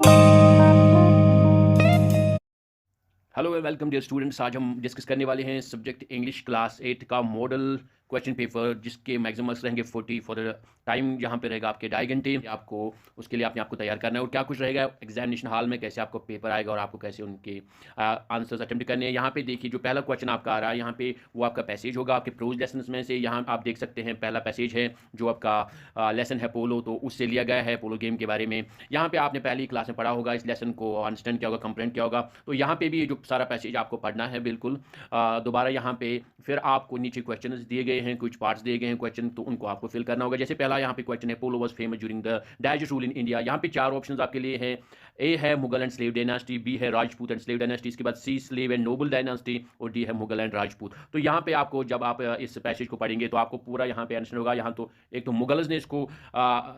Hello and welcome dear students. आज हम discuss करने वाले हैं सब्जेक्ट इंग्लिश क्लास 8 का मॉडल क्वेश्चन पेपर, जिसके मैक्सिमम मार्क्स रहेंगे 40 फॉर टाइम यहाँ पे रहेगा आपके 2.5 घंटे। आपको उसके लिए अपने आप को तैयार करना है और क्या कुछ रहेगा एग्जामिनेशन हॉल में, कैसे आपको पेपर आएगा और आपको कैसे उनके आंसर्स अटेम्प्ट करने हैं। यहाँ पे देखिए जो पहला क्वेश्चन आपका आ रहा है, यहाँ पे वो आपका पैसेज होगा आपके प्रोज लेसन में से। यहाँ आप देख सकते हैं पहला पैसेज है जो आपका लेसन है पोलो, तो उससे लिया गया है पोलो गेम के बारे में। यहाँ पे आपने पहली क्लास में पढ़ा होगा, इस लेसन को अंडरस्टैंड किया होगा, कंप्लेंट किया होगा। तो यहाँ पे भी ये जो सारा पैसेज आपको पढ़ना है बिल्कुल दोबारा। यहाँ पे फिर आपको नीचे क्वेश्चन दिए गए हैं, कुछ पार्ट्स दिए गए हैं क्वेश्चन, तो उनको आपको फिल करना होगा। जैसे पहला यहाँ पे क्वेश्चन है, polo was famous during the dash rule in India. यहाँ पे 4 ऑप्शंस आपके लिए हैं। ए है Mughal and slave dynasty, B है राजपूत एंड स्लेव डायनास्टी, इसके बाद C slave and noble dynasty, और डी है मुगल एंड राजपूत। तो यहाँ पे आपको जब आप इस पैसेज को पढ़ेंगे तो आपको पूरा यहाँ पे अंडरस्टैंड होगा। यहाँ तो एक तो मुगल्स ने इसको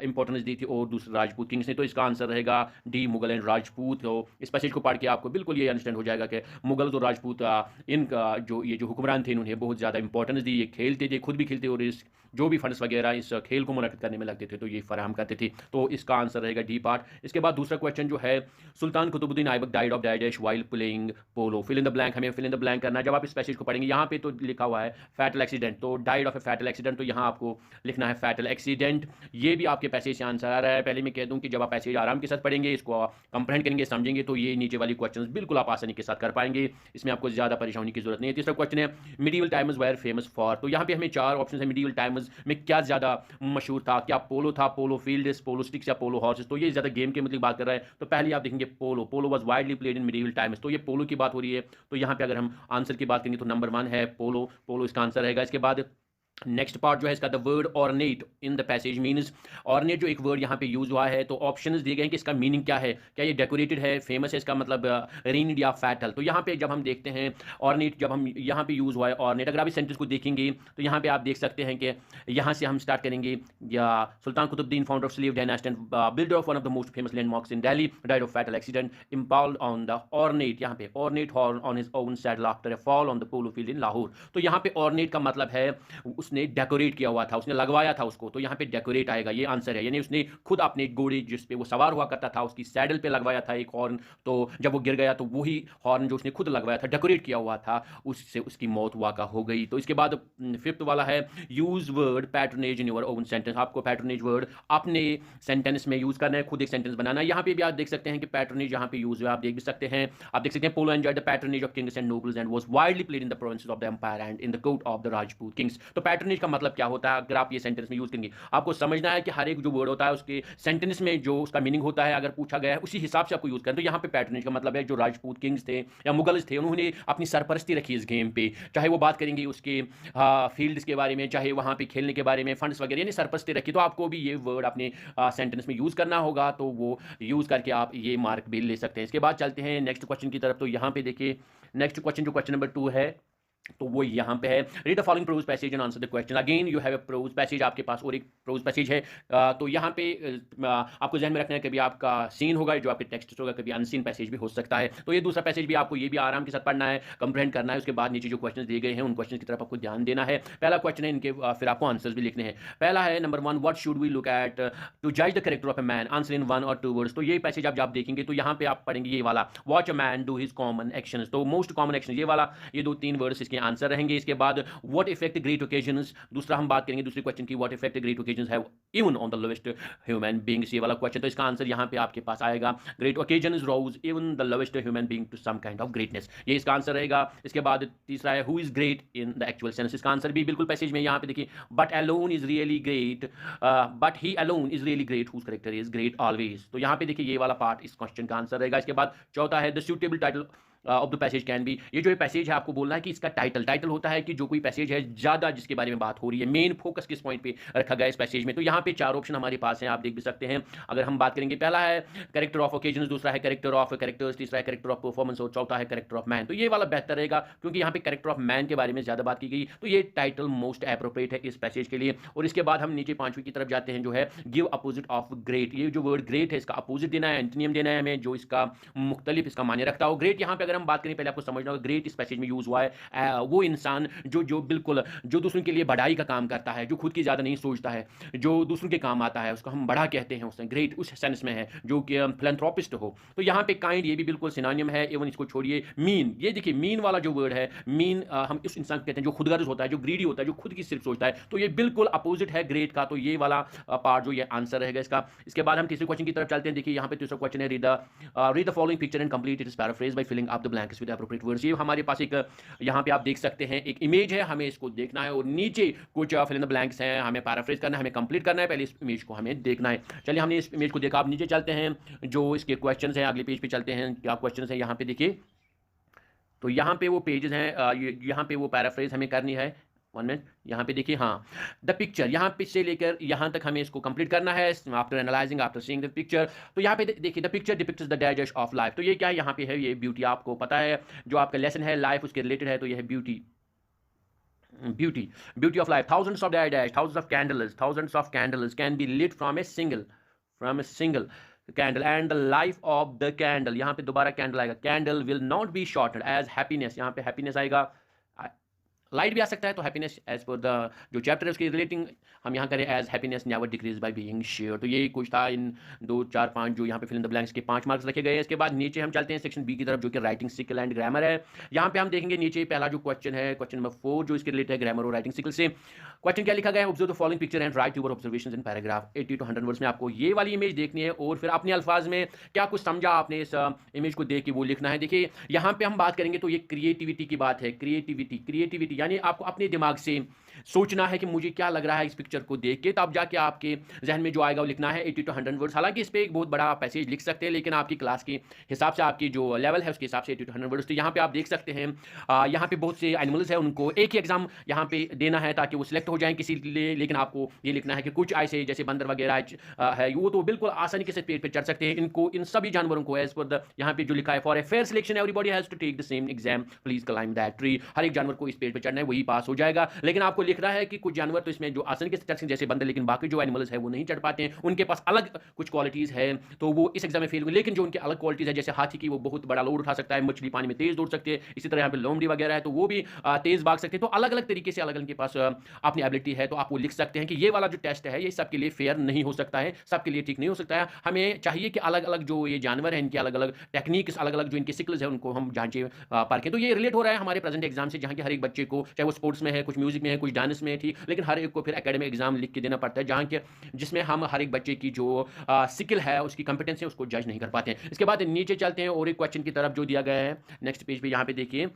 इंपॉर्टेंस दी थी और दूसरा राजपूत किंग्स ने, तो इसका आंसर रहेगा डी मुगल एंड राजपूत। तो इस पैसेज को पढ़ के आपको बिल्कुल ये अंडरस्टैंड हो जाएगा कि मुगल और राजपूत इनका जो ये जो हुक्मरान थे इन्होंने बहुत ज़्यादा इंपॉर्टेंस दी। ये खेलते थे, खुद भी खेलते, और इस जो भी फंड्स वगैरह इस खेल को मुनक्किद करने में लगते थे तो ये फराहम करते थे। तो इसका आंसर रहेगा डी पार्ट। इसके बाद दूसरा क्वेश्चन जो है, Sultan Qutbuddin Aibak died of dash while playing polo, fill in the blank. हमें फिल इन द ब्लैंक करना है। जब आप इस पैसेज को पढ़ेंगे यहाँ पे तो लिखा हुआ है फैटल एक्सीडेंट, तो died of A fatal accident, तो यहाँ आपको लिखना है फैटल एक्सीडेंट। ये भी आपके पैसेज से आंसर आ रहा है। पहले मैं कह दूं कि जब आप पैसेज आराम के साथ पढ़ेंगे, इसको कंप्रेहेंड करेंगे, समझेंगे, तो ये नीचे वाली क्वेश्चंस बिल्कुल आप आसानी के साथ कर पाएंगे। इसमें आपको ज़्यादा परेशानी की जरूरत नहीं है। तीसरा क्वेश्चन है, medieval times were famous for. तो यहाँ पे हमें 4 ऑप्शन है। मिडीवल टाइम्स में क्या ज़्यादा मशहूर था? क्या पोलो था, पोलो फील्ड्स, पोलो स्टिक्स या पोलो हॉर्सेस? तो ये ज़्यादा गेम के मतलब बात कर रहा है। तो पहले आप देखेंगे polo, polo was widely played in medieval times, तो ये पोलो की बात हो रही है। तो यहाँ पे अगर हम आंसर की बात करेंगे तो नंबर 1 है पोलो, पोलो इसका आंसर रहेगा। इसके बाद नेक्स्ट पार्ट जो है इसका, the word ornate in the passage means. Ornate जो एक वर्ड यहाँ पे यूज हुआ है, तो ऑप्शंस दिए गए हैं कि इसका मीनिंग क्या है। क्या ये डेकोरेटेड है, फेमस है, इसका मतलब रीन्ड या फैटल। तो यहाँ पे जब हम देखते हैं ऑर्नेट, जब हम यहाँ पे यूज हुआ है ऑर्नेट, अगर आप इस सेंटेंस को देखेंगे तो यहाँ पे आप देख सकते हैं कि यहाँ से हम स्टार्ट करेंगे, या Sultan Qutbuddin founder of slave dynasty and builder of one of the most famous landmarks in Delhi died of fatal accident impaled on the ornate. यहाँ पे ornate horn on his own saddle after a fall on the polo field in Lahore. तो यहाँ पे ornate का मतलब है उसने decorate किया हुआ था, उसने लगवाया था उसको, तो यहाँ पे डेकोरेट आएगा, ये आंसर है। यानी उसने खुद अपने घोड़े जिस पे वो सवार हुआ करता था उसकी सैडल पे लगवाया था एक हॉर्न, तो जब वो गिर गया तो वही हॉर्न जो उसने खुद लगवाया था, डेकोरेट किया हुआ था, उससे उसकी मौत वाक़ा हो गई। तो इसके बाद फिफ्थ वाला है, use word patronage in your own sentence. आपको पैट्रोनेज वर्ड अपने सेंटेंस में यूज करना है, खुद एक सेंटेंस बनाना है। यहाँ पे भी आप देख सकते हैं कि पैट्रोनेज यहाँ पे यूज है, आप देख भी सकते हैं। आप देख सकते हैं, polo enjoyed the patronage of kings and nobles and was widely played in the provinces of the empire and in the court of the Rajput kings. तो पैट्रोनेज का मतलब क्या होता है, अगर आप ये सेंटेंस में यूज करेंगे, आपको समझना है कि हर एक जो वर्ड होता है उसके सेंटेंस में जो उसका मीनिंग होता है, अगर पूछा गया है उसी हिसाब से आपको यूज करना। तो यहाँ पे पैट्रोनेज का मतलब है जो राजपूत किंग्स थे या मुगल्स थे, उन्होंने अपनी सरपरस्ती रखी इस गेम पे। चाहे वो बात करेंगे उसके फील्ड्स के बारे में, चाहे वहाँ पे खेलने के बारे में, फंड्स वगैरह, यानी सरपरस्ती रखी। तो आपको भी ये वर्ड अपने सेंटेंस में यूज करना होगा, तो वो यूज करके आप ये मार्क भी ले सकते हैं। इसके बाद चलते हैं नेक्स्ट क्वेश्चन की तरफ। तो यहाँ पे देखिए नेक्स्ट क्वेश्चन जो क्वेश्चन नंबर 2 है, तो वो यहाँ पे है, read the following prose passage and answer the question. Again you have a prose passage, आपके पास और एक प्रोज पैसेज है। तो यहाँ पे आपको ध्यान में रखना है, कभी आपका सीन होगा जो आपके टेक्स्ट होगा, कभी अनसीन पैसेज भी हो सकता है। तो ये दूसरा पैसेज भी आपको ये भी आराम के साथ पढ़ना है, कंप्रेहेंड करना है। उसके बाद नीचे जो क्वेश्चन दिए गए हैं उन क्वेश्चन की तरफ आपको ध्यान देना है। पहला क्वेश्चन है, इनके फिर आपको आंसर्स भी लिखने हैं। पहला है number 1, what should we look at to जज the character of a man, answer in 1 और 2 वर्ड्स। तो ये पैसेज आप जब देखेंगे तो यहाँ पे आप पढ़ेंगे ये वाला, watch a man do his common actions. तो मोस्ट कॉमन एक्शन ये वाला, ये 2-3 वर्ड्स इसके आंसर रहेंगे। इसके बाद व्हाट इफेक्ट ग्रेट ओकेजन्स, दूसरा हम बात करेंगे दूसरे क्वेश्चन की, what effect great occasions have even on the lowest human beings, ये वाला क्वेश्चन। तो इसका आंसर यहाँ पे आपके पास आएगा, great occasions rose even the lowest human being to some kind of greatness, ये इसका आंसर रहेगा। इसके बाद तीसरा है, who is great in the actual sense, इसका आंसर भी बिल्कुल पैसेज में यहाँ पे देखिए, but alone is really great, but he alone is really great whose character is great always. तो यहाँ पे देखिए ये वाला पार्ट इस क्वेश्चन का आंसर रहेगा। इसके बाद चौथा है, the suitable title of the passage can be, ये जो पैसेज है आपको बोलना है कि इसका टाइटल होता है कि जो कोई पैसेज है ज़्यादा जिसके बारे में बात हो रही है, मेन फोकस किस पॉइंट पे रखा गया इस पैसेज में। तो यहाँ पे 4 ऑप्शन हमारे पास हैं, आप देख भी सकते हैं। अगर हम बात करेंगे, पहला है कैरेक्टर ऑफ ओकेजन, दूसरा है कैरेक्टर ऑफ कैरेक्टर्स, तीसरा है कैरेक्टर ऑफ परफॉर्मेंस और चौथा है कैरेक्टर ऑफ मैन। तो ये वाला बेहतर रहेगा क्योंकि यहाँ पे कैरेक्टर ऑफ मैन के बारे में ज़्यादा बात की गई, तो ये टाइटल मोस्ट एप्रोप्रिएट है इस पैसेज के लिए। और इसके बाद हम नीचे 5वीं की तरफ जाते हैं, जो है गिव अपोजिट ऑफ ग्रेट। ये जो वर्ड ग्रेट है इसका अपोजिट देना है, एंटोनियम देना है हमें, जो इसका मुख्तलिफ इसका माने रखता हो। ग्रेट यहाँ पे अगर हम बात करें, पहले आपको समझना होगा ग्रेट इस पैसेज में यूज हुआ है वो इंसान जो बिल्कुल जो दूसरों के लिए बढ़ाई का काम करता है, जो खुद की ज़्यादा नहीं सोचता है, जो दूसरों के काम आता है, उसको हम बड़ा कहते हैं। उसने ग्रेट उस सेंस में है जो कि फिलैंथ्रोपिस्ट हो। तो यहाँ पे काइंड ये भी बिल्कुल सिनोनिम है। इवन इसको छोड़िए, मीन, ये देखिए मीन वाला जो वर्ड है, मीन हम इस इंसान को कहते हैं जो खुदगर्ज होता है, जो ग्रीडी होता है, जो खुद की सिर्फ सोचता है। तो ये बिल्कुल अपोजिट है ग्रेट का। तो ये वाला पार्ट जो ये आंसर रहेगा इसका। इसके बाद हम तीसरे क्वेश्चन की तरफ चलते हैं। देखिए यहाँ पे तीसरा क्वेश्चन है, read the following picture and complete it is paraphrase by filling up the blanks with appropriate words. ये हमारे पास एक यहाँ पे आप देख सकते हैं एक इमेज है, हमें इसको देखना है और नीचे कुछ फिल इन द ब्लैंक्स हैं, हमें पैराफ्रेज करना है, हमें कंप्लीट करना है। पहले इस इमेज को हमें देखना है। चलिए हमने इस इमेज को देखा, आप नीचे चलते हैं, जो इसके क्वेश्चन हैं अगले पेज पे चलते हैं। क्या क्वेश्चन है यहाँ पे देखिए। तो यहाँ पे वो पेजेस हैं, यहाँ पे वो पैराफ्रेज हमें करनी है। 1 मिनट, यहाँ पे देखिए, हाँ, द पिक्चर, यहाँ पे से लेकर यहाँ तक हमें इसको कंप्लीट करना है। After analysing, after seeing the picture, तो यहाँ पे देखिए, the picture depicts the digest of life. तो ये क्या है, यहाँ पे है ये ब्यूटी। आपको पता है जो आपका लेसन है लाइफ उसके रिलेटेड है, तो ये है beauty. Beauty of life. Thousands of dash, thousands of candles can be lit from a single candle, and the life of the candle, यहाँ पे दोबारा candle आएगा, candle will not be shorted as happiness, यहाँ पे happiness आएगा, light भी आ सकता है। तो हैप्पीनेस एज पर द जो चैप्टर है उसके रिलेटिंग हम यहाँ करें, as happiness never decrease by being share. तो यही कुछ था इन 2 4 5 जो यहाँ पे फिल इन द ब्लैंक्स के 5 मार्क्स रखे गए हैं। इसके बाद नीचे हम चलते हैं सेक्शन बी की तरफ, जो कि राइटिंग स्किल एंड ग्रामर है। यहाँ पे हम देखेंगे नीचे पहला जो क्वेश्चन है, क्वेश्चन नंबर 4, जो इसके रिलेटेड है ग्रामर और राइटिंग स्किल से। क्वेश्चन क्या लिखा गया है, observe the following picture and right your observations in paragraph 80 to 100 words में। आपको ये वाली इमेज देखनी है और फिर अपने अल्फाज में क्या कुछ समझा आपने इस इमेज को देख के वो लिखना है। देखिए यहाँ पे हम बात करेंगे तो ये क्रिएटिविटी की बात है। क्रिएटिविटी यानी आपको अपने दिमाग से सोचना है कि मुझे क्या लग रहा है इस पिक्चर को देख के, तब जाके आपके जहन में जो आएगा वो लिखना है 80 to 100 वर्ड्स। हालांकि इस पे एक बहुत बड़ा पैसेज लिख सकते हैं, लेकिन आपकी क्लास के हिसाब से, आपकी जो लेवल है उसके हिसाब से 80 to 100 वर्ड्स। तो यहाँ पे आप देख सकते हैं, यहाँ पे बहुत से एनिमल्स हैं, उनको एक ही एग्जाम यहाँ पे देना है ताकि वो सिलेक्ट हो जाए किसी लिए। लेकिन आपको ये लिखना है कि कुछ ऐसे जैसे बंदर वगैरह है, वो तो बिल्कुल आसानी के साथ पेड़ पे चढ़ सकते हैं। इनको, इन सभी जानवरों को एज पर द यहाँ पे जो लिखा है, for a fair selection everybody has to take the same exam, please climb that tree. हर एक जानवर को इस पेड़ पे चढ़ना है, वही पास हो जाएगा। लेकिन आपको लिखना है कि कुछ जानवर तो इसमें जो आसानी के साथ चढ़ सकते हैं जैसे बंदर, लेकिन बाकी जो एनिमल्स है वो नहीं चढ़ पाते हैं, उनके पास अलग कुछ क्वालिटीज है, तो वो इस एग्जाम में फेल हुए। लेकिन जो उनके अलग क्वालिटीज है, जैसे हाथी की, वो बहुत बड़ा लोड उठा सकता है, मछली पानी में तेज दौड़ सकती है, इसी तरह यहाँ पे लोमड़ी वगैरह है तो वो भी तेज भाग सकते हैं। तो अलग अलग तरीके से अलग अलग के पास अपनी एबिलिटी है। तो आप वो लिख सकते हैं कि ये वाला जो टेस्ट है ये सबके लिए फेयर नहीं हो सकता है, सबके लिए ठीक नहीं हो सकता है। हमें चाहिए कि अलग अलग जो ये जानवर है इनके अलग अलग टेक्निक्स, अलग अलग जो इनके स्किल्स है उनको हम जांचे परखें। तो ये रिलेट हो रहा है हमारे प्रेजेंट एग्जाम से, जहाँ के हर एक बच्चे को, चाहे वो स्पोर्ट्स में है, कुछ म्यूजिक में है, कुछ डांस में है, ठीक, लेकिन हर एक को फिर एकेडमिक एग्जाम लिख के देना पड़ता है, जहाँ के जिसमें हम हर एक बच्चे की जो स्किल है, उसकी कंपिटेंस है, उसको जज नहीं कर पाते हैं। इसके बाद नीचे चलते हैं और एक क्वेश्चन की तरफ जो दिया गया है नेक्स्ट पेज पे, यहाँ पे देखिए,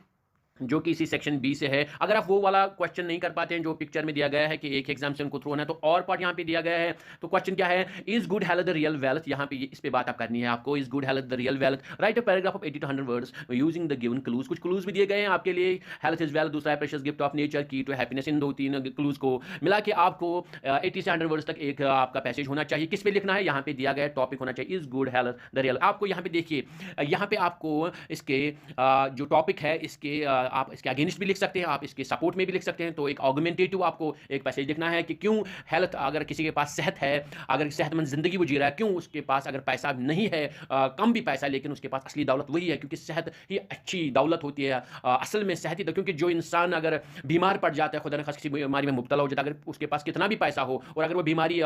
जो कि इसी सेक्शन बी से है। अगर आप वो वाला क्वेश्चन नहीं कर पाते हैं जो पिक्चर में दिया गया है कि एक एग्जाम से उनको थ्रो होना है, तो और पार्ट यहाँ पे दिया गया है। तो क्वेश्चन क्या है, is good health the real wealth. यहाँ पे इस पे बात आप करनी है आपको, is good health the real wealth. Right a paragraph of 80 to 100 words using the given clues. कुछ क्लूज भी दिए गए हैं आपके लिए, हेल्थ इज वेल्थ, दूसरा है प्रेशियस गिफ्ट ऑफ नेचर, की टू हैप्पीनेस। इन 2-3 क्लूज को मिला के आपको 80 से 100 वर्ड्स तक एक आपका पैसेज होना चाहिए। किस पे लिखना है, यहाँ पे दिया गया टॉपिक होना चाहिए, is good health the real. आपको यहाँ पे देखिए, यहाँ पे आपको इसके जो टॉपिक है इसके आप इसके अगेंस्ट भी लिख सकते हैं, आप इसके सपोर्ट में भी लिख सकते हैं। तो एक ऑगमेंटेटिव आपको एक पैसेज लिखना है कि क्यों हेल्थ, अगर किसी के पास सेहत है, अगर सेहतमंद जिंदगी वो जी रहा है, क्यों उसके पास अगर पैसा नहीं है, कम भी पैसा, लेकिन उसके पास असली दौलत वही है, क्योंकि सेहत ही अच्छी दौलत होती है। असल में सेहत ही तो, क्योंकि जो इंसान अगर बीमार पड़ जाता है, खुदा न खास किसी बीमारी में मुब्तला हो जाता है, अगर उसके पास कितना भी पैसा हो और अगर वो बीमारी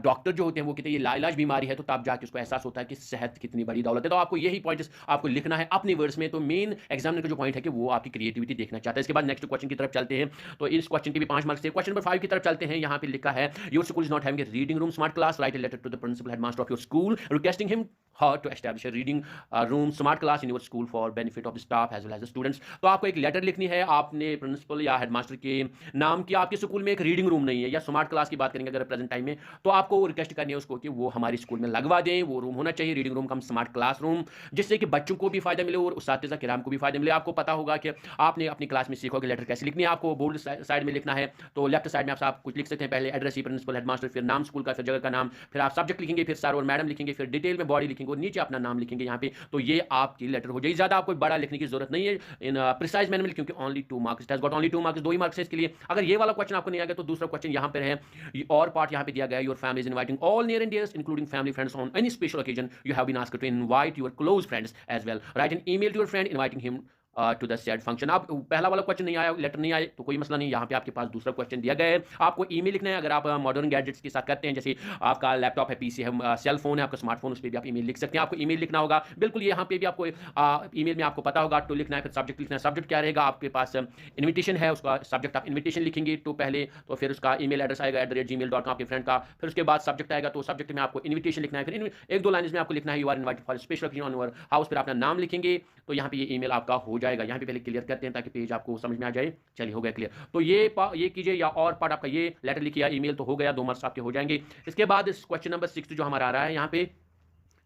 डॉक्टर जो होते हैं वो कहते हैं ये लाइलाज बीमारी है, तो तब जाके उसको एहसास होता है कि सेहत कितनी बड़ी दौलत है। तो आपको यही पॉइंट्स आपको लिखना है अपनी वर्ड्स में। तो मेन एग्जामिनर का जो पॉइंट है कि वो आपकी क्रिएटिविटी देखना चाहता है। इसके बाद नेक्स्ट क्वेश्चन की तरफ चलते हैं। तो इस क्वेश्चन के भी 5 मार्क्स थे। क्वेश्चन नंबर 5 की तरफ चलते हैं। यहाँ पे लिखा है, your school is not having a reading room, smart class, write a letter to the principal headmaster of your school requesting him her to establish a reading room smart class in your school for benefit of the staff as well as the students। तो आपको एक letter लिखनी है आपने principal या headmaster के नाम की, आपके स्कूल में एक रीडिंग रूम नहीं है, या स्मार्ट क्लास की बात करेंगे अगर प्रेजेंट टाइम में, तो आपको रिक्वेस्ट करनी है उसको कि वो हमारे स्कूल में लगवा दें। वो रूम होना चाहिए रीडिंग रूम का स्मार्ट क्लास रूम, जिससे कि बच्चों को भी फायदा मिले और उस्ताद किराम को भी फायदा मिले। आपको पता होगा कि आपने अपनी क्लास में सीखोगे लेटर कैसे लिखनी है। आपको बोल्ड साइड में लिखना है, तो लेफ्ट साइड में आप कुछ लिख सकते हैं, पहले एड्रेस, प्रिंसिपल, हेडमास्टर, फिर नाम स्कूल का, फिर जगह का नाम, फिर आप सब्जेक्ट लिखेंगे, फिर सर और मैडम लिखेंगे, फिर डिटेल में बॉडी लिखेंगे, लिखेंगे और नीचे अपना नाम लिखेंगे यहाँ पे, तो ये आपकी लेटर हो जाएगी। ज़्यादा आपको बड़ा लिखने की जरूरत नहीं है इन प्रिसाइज मैनर में, क्योंकि only 2 marks, it has got only 2 marks, 2 he marks है इसके लिए। अगर ये वाला क्वेश्चन आपको नहीं आ गया तो दूसरा क्वेश्चन यहाँ पर है, और पार्ट यहाँ पे दिया गया है, your family is inviting all near and dears including family friends on any special occasion you have been asked to invite your close friends as well, write an email to your friend inviting him to the said function. आप पहला वाला question नहीं आया, letter नहीं आए तो कोई मसला नहीं, यहाँ पे आपके पास दूसरा क्वेश्चन दिया गया है, आपको ईमेल लिखना है। अगर आप मॉडर्न गैजेट्स के साथ करते हैं, जैसे आपका लैपटॉप है, पीसी है, सेल फोन है, आपका स्मार्टफोन, उस पर भी आप ईमेल लिख सकते हैं। आपको ईमेल लिखना होगा, बिल्कुल यहाँ पे भी आपको ईमेल में आपको पता होगा टू लिखना है, फिर सब्जेक्ट लिखना है। सब्जेक्ट क्या रहेगा, आपके पास इन्विटेशन है, उसका सब्जेक्ट आप इन्विटेशन लिखेंगे तो पहले, तो फिर उसका ईमेल एड्रेस आएगा @gmail.com आपके फ्रेंड का, फिर उसके बाद सब्जेक्ट आएगा, तो सब्जेक्ट में आपको इन्विटेशन लिखना है, फिर एक दो लाइन में आपको लिखना है you are invited for special occasion on your house, फिर अपना नाम लिखेंगे, तो यहाँ पे ये ईमेल आपका हो जाएगा। यहाँ पे पहले क्लियर करते हैं ताकि पेज आपको समझ में आ जाए। चलिए हो गया क्लियर, तो ये कीजिए, या और पार्ट आपका ये लेटर लिखिए, ईमेल तो हो गया, 2 मार्क्स आपके हो जाएंगे। इसके बाद क्वेश्चन नंबर 6 जो हमारा आ रहा है यहाँ पे,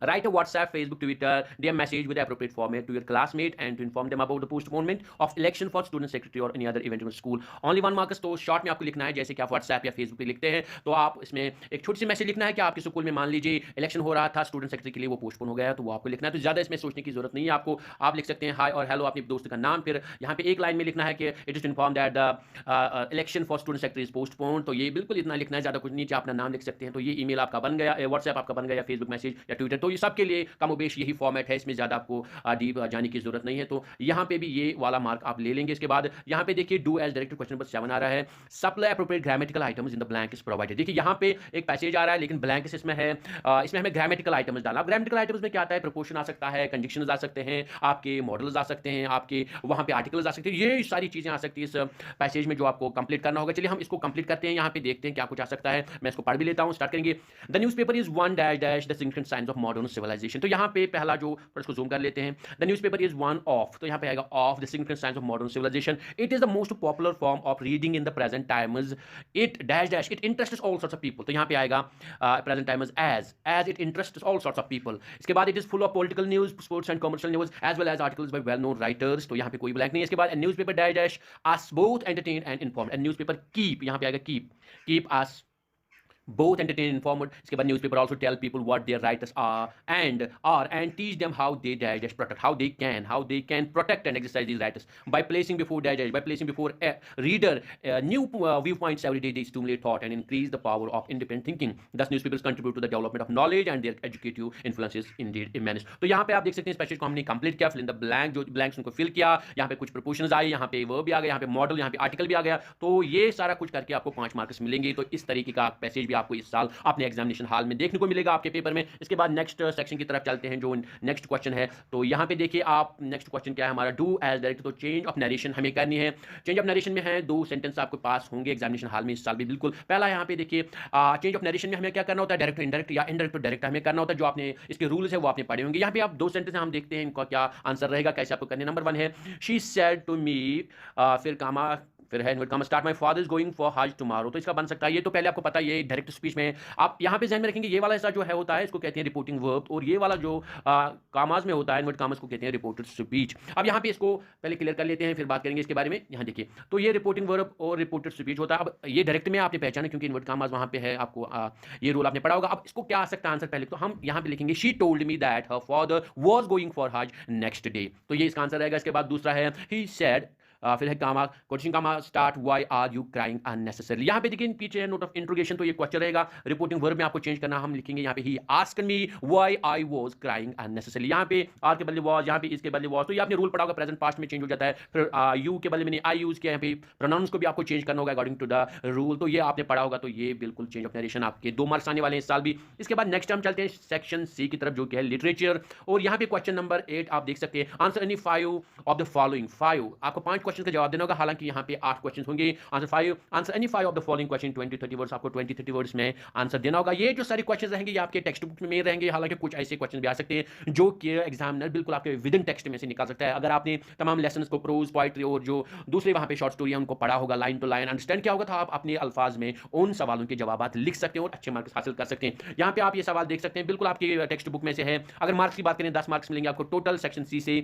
write a WhatsApp, Facebook, Twitter, DM message with the appropriate format to your classmate and to inform them about the postponement of election for student secretary or any other event in school. Only 1 marks, तो short में आपको लिखना है, जैसे कि आप WhatsApp या Facebook पे लिखते हैं, तो आप इसमें एक छोटी सी मैसेज लिखना है कि आपके स्कूल में मान लीजिए इलेक्शन हो रहा था स्टूडेंट सेक्रेटरी के लिए, वो पोस्टपोन हो गया, तो वो आपको लिखना है। तो ज़्यादा इसमें सोचने की जरूरत नहीं है आपको, आप लिख सकते हैं हाय और हेलो अपने दोस्त का नाम, फिर यहाँ पे एक लाइन में लिखना है कि it is inform that the election for student secretary is postpone, तो ये बिल्कुल इतना लिखना है, ज़्यादा कुछ नीचे अपना नाम लिख सकते हैं। तो ये ईमेल आपका बन गया, WhatsApp आपका बन गया, फेसबुक मैसेज या ट्विटर, तो ये सबके लिए कमोबेश यही फॉर्मेट है, इसमें ज़्यादा आपको डीप जाने की जरूरत नहीं है। तो यहाँ पे भी ये वाला मार्क आप ले लेंगे। इसके बाद यहाँ पे देखिए do as directed, question number 7 आ रहा है, supply appropriate grammatical items in the blank is provided. देखिए यहाँ पे एक पैसेज आ रहा है लेकिन ब्लैंक इसमें है, इसमें हमें ग्रामेटिकल आइटम्स डालना। ग्रामेटिकल आइटम्स में क्या आता है, प्रोपोर्शन आ सकता है, कंजक्शंस आ सकते हैं, आपके मॉडल्स आ सकते हैं, आपके वहाँ पे आर्टिकल्स आ सकते हैं, ये सारी चीज़ें आ सकती है इस पैसेज में जो आपको कंप्लीट करना होगा। चलिए हम इसको कंप्लीट करते हैं, यहाँ पे देखते हैं क्या कुछ आ सकता है। मैं इसको पढ़ भी लेता हूँ, स्टार्ट करेंगे। The newspaper is one dash dash the significant science of modern civilisation. तो यहाँ पे पहला जो, इसको जूम कर लेते हैं, the newspaper is one of, तो यहाँ पे आएगा of the significant science of modern civilisation. It is the most popular form of reading in the present times. It dash dash it interests all sorts of people, तो यहाँ पे आएगा present times as it interests all sorts of people. इसके बाद it is full of political news, sports and commercial news as well as articles bye well known writers, तो यहाँ पे कोई ब्लैंक नहीं है। इसके बाद newspaper dash dash us both entertain and informed, and newspaper keep, यहाँ पे आएगा keep us both entertain and informed. इसके बाद newspaper also tell people what their rights are and teach them how they protect, how they can protect and exercise these rights by placing before a reader new viewpoints every day. They stimulate thought and increase the power of independent thinking. Thus newspapers contribute to the development of knowledge and their educative influence is indeed immense. तो यहाँ पे आप देख सकते हैं इस passage को हमने कंप्लीट किया, फिल इन द ब्लैंक, जो ब्लैंक्स उनको फिल किया, यहाँ पे कुछ प्रपोर्शंस आए, यहाँ पे वर्ब भी आ गया, यहाँ पे मॉडल, यहाँ पे आर्टिकल भी आ गया, तो ये सारा कुछ करके आपको 5 मार्क्स मिलेंगे। तो इस तरीके का पैसेज भी आपको इस साल अपने एग्जामिनेशन हॉल में देखने को मिलेगा आपके पेपर में। इसके बाद नेक्स्ट सेक्शन की तरफ चलते हैं, जो नेक्स्ट क्वेश्चन है। तो यहाँ पे देखिए आप, नेक्स्ट क्वेश्चन क्या है हमारा, डू एज डायरेक्ट, तो चेंज ऑफ नरेशन हमें करनी है। चेंज ऑफ नरेशन में है 2 सेंटेंस आपके पास होंगे एग्जामिनेशन हॉल में इस साल भी बिल्कुल। पहला यहाँ पे देखिए चेंज ऑफ नरेशन में हमें क्या करना होता है, डायरेक्ट इंडायरेक्ट या इनडायरेक्ट टू डायरेक्ट हमें करना होता है। जो आपने इसके रूल्स है वो आपने पढ़े होंगे। यहाँ पे आप 2 सेंटेंस हम देखते हैं इनका क्या आंसर रहेगा, कैसे आपको करने। नंबर 1 है शी सेड टू मी, फिर कामा, फिर है invert comma start my father is going for Hajj tomorrow, तो इसका बन सकता है, ये तो पहले आपको पता है, ये डायरेक्ट स्पीच में आप यहाँ पे ध्यान में रखेंगे। ये वाला हिस्सा जो है होता है इसको कहते हैं रिपोर्टिंग वर्ब, और ये वाला जो कामाज में होता है इनवर्ट कामाज को कहते हैं रिपोर्टेड स्पीच। अब यहाँ पे इसको पहले क्लियर कर लेते हैं, फिर बात करेंगे इसके बारे में। यहाँ देखिए, तो ये रिपोर्टिंग वर्ब और रिपोर्टेड स्पीच होता है। अब ये डायरेक्ट में आपने पहचाना क्योंकि इनवर्ट कामाज वहाँ पे है, आपको ये रूल आपने पढ़ा होगा। अब इसको क्या आ सकता है आंसर, पहले तो हम यहाँ पे लिखेंगे she told me that her father was going for हज नेक्स्ट डे, तो ये इसका आंसर रहेगा। इसके बाद दूसरा है ही सेड, फिर है comma, question comma start why are you crying unnecessarily. यहाँ पे देखिए पीछे है नोट ऑफ इंट्रोगेशन, तो ये क्वेश्चन रहेगा। रिपोर्टिंग वर्ब में आपको चेंज करना, हम लिखेंगे यहाँ पे he asked me why I was crying unnecessarily. यहाँ पे आर के बदले वाज, यहाँ पे इसके बदले वाज, तो ये आपने रूल पढ़ा होगा, प्रेजेंट पास्ट में चेंज हो जाता है। फिर यू के बदले मैंने आई यूज किया, यहाँ पे प्रोनाउंस को भी आपको चेंज करना होगा अकॉर्डिंग टू द रूल, तो ये आपने पढ़ा होगा। तो ये बिल्कुल चेंज ऑफ नरेशन आपके 2 मार्क्स आने वाले हैं इस साल भी। इसके बाद नेक्स्ट हम चलते हैं सेक्शन सी की तरफ, जो कि है लिटरेचर, और यहाँ पे क्वेश्चन नंबर 8 आप देख सकते हैं, answer any 5 of the following 5, आपको 5 क्वेश्चन का जवाब देना होगा। हालांकि यहाँ पे 8 क्वेश्चन होंगे। Answer any 5 of the following question 20-30 words, आपको 20-30 वर्ड्स में आंसर देना होगा। ये जो सारे क्वेश्चन रहेंगे ये आपके टेक्स्ट बुक में रहेंगे, हालांकि कुछ ऐसे क्वेश्चन भी आ सकते हैं जो कि एग्जामिनर बिल्कुल आपके विद इन टेक्स्ट में से निकाल सकता है। अगर आपने तमाम लेसन्स को, प्रोज, पोएट्री और जो दूसरे वहाँ पे शॉर्ट स्टोरी है उनको पढ़ा होगा, लाइन टू लाइन अंडरस्टैंड किया होगा, तो आप अपने अल्फाज में उन सवालों के जवाब लिख सकते हैं और अच्छे मार्क्स हासिल कर सकते हैं। यहाँ पे आप ये सवाल देख सकते हैं, बिल्कुल आपके टेक्स्ट बुक में से है। अगर मार्क्स की बात करें 10 मार्क्स मिलेंगे आपको टोटल सेक्शन सी से,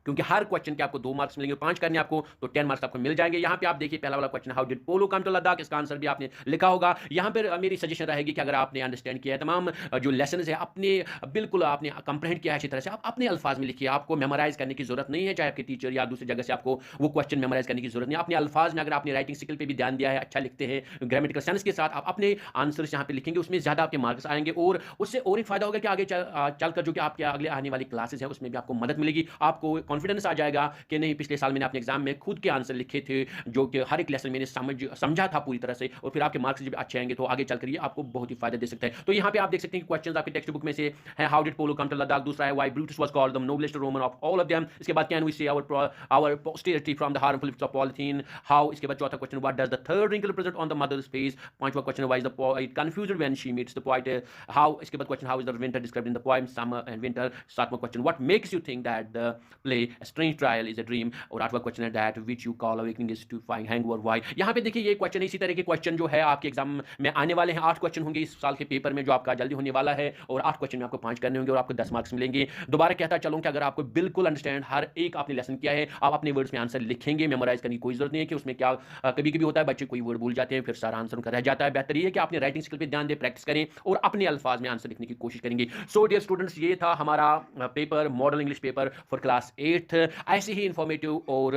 क्योंकि हर क्वेश्चन के आपको 2 मार्क्स मिलेंगे, 5 करने आपको तो 10 मार्क्स आपको मिल जाएंगे। यहाँ पे आप देखिए पहला वाला question, how did polo come to Ladakh, इसका आंसर भी आपने लिखा होगा। यहाँ पर मेरी सजेशन रहेगी कि अगर आपने अंडरस्टैंड किया है तमाम जो लेसन है अपने बिल्कुल आपने कंप्रहेंड किया है अच्छी तरह से, आप अपने अल्फाज में लिखिए। आपको मेमोराइज करने की जरूरत नहीं है, चाहे आपके टीचर या दूसरी जगह से आपको वो क्वेश्चन मेमोराइज करने की जरूरत नहीं है। अपने अल्फाज में अगर आपने राइटिंग स्किल पे भी ध्यान दिया है, अच्छा लिखते हैं, ग्रामेटिकल सेंस के साथ आप अपने आंसर्स यहाँ पे लिखेंगे, उसमें ज्यादा आपके मार्क्स आएंगे। और उससे और एक फायदा होगा कि आगे चलकर जो कि आपके अगले आने वाली क्लासेस हैं उसमें भी आपको मदद मिलेगी। आपको कॉन्फिडेंस आ जाएगा कि नहीं, पिछले साल मैंने अपने एग्जाम में खुद के आंसर लिखे थे, जो कि हर एक लेसन मैंने समझा था पूरी तरह से, और फिर आपके मार्क्स जब अच्छे आएंगे तो आगे चलकर ये आपको बहुत ही फायदा दे सकता है। तो यहाँ पे आप देख सकते हैं कि क्वेश्चंस आपके टेक्स्ट बुक में से है, how did polo come to Ladakh, दूसरा है why Brutus was called the noblest Roman of all of them, इसके बाद can we save our posterity from the harmful effects of polythene, how, इसके बाद चौथा question, what does the third wrinkle represent on the mother's face, पांचवा question, why is the poet confused when she meets the poet, how, इसके बाद question, how is the winter described in the poem summer and winter, सातवां question, what makes you think that the play a strange trial is a dream, और आठवां question है that which you call awakening is to find hangover why. यहाँ पे देखिए ये question, इसी तरह के क्वेश्चन जो है आपके एग्जाम में आने वाले हैं। 8 क्वेश्चन होंगे इस साल के पेपर में जो आपका जल्दी होने वाला है, और 8 क्वेश्चन में आपको 5 करने होंगे और आपको 10 मार्क्स मिलेंगे। दोबारा कहता चलूं कि अगर आपको बिल्कुल अंडरस्टैंड हर एक आपने लेसन किया है, आप अपने वर्ड्स में आंसर लिखेंगे, मेमोराइज करने की कोई जरूरत नहीं है कि उसमें क्या कभी कभी होता है बच्चे कोई वर्ड भूल जाते हैं, फिर सारा आंसर उनका रह जाता है। बेहतर ये है कि आपने राइटिंग स्किल पे ध्यान दें, प्रैक्टिस करें और अपने अल्फाज में आंसर लिखने की कोशिश करेंगे। सो डियर स्टूडेंट्स, ये था हमारा paper, model English paper for class 8। ऐसे ही इंफॉर्मेटिव और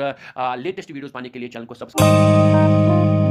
लेटेस्ट वीडियोस पाने के लिए चैनल को सब्सक्राइब